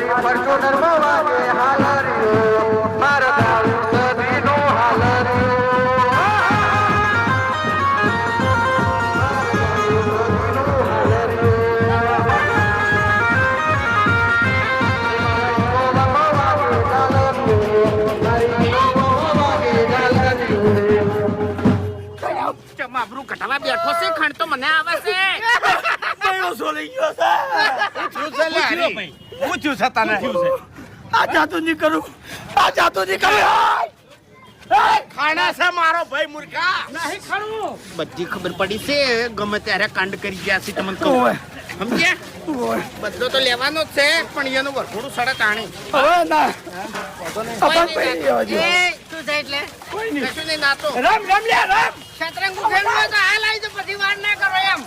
મારી પરચો નરમો વાગે હાલરિયો મારા દારૂ સદીનો હાલરિયો માબરું કટાવા બેઠો છે ખણ તો મને આવે છે કયો સોલી ગયો છે શું છે લે હરી પૂછ્યું છે તને આ જાતું નહીં કરું આ જાતું નહીં કરું ખાણા છે મારો ભાઈ મૂર્ખા નહીં ખરું બધી ખબર પડી છે ગમે ત્યારે કાંડ કરી ગયા છે તમને કહું સમજ્યા બદલો તો લેવાનો જ છે પણ એનું વરઘોડું સડક આણી હવે ના કોઈ નહીં નાતો. એ શું છે એટલે કોઈ નહીં કશું નહીં નાતો રામ રામ લે રામ શતરંગ ખેલવું હોય તો હાલ આવી તો બધી વાર ના કરો એમ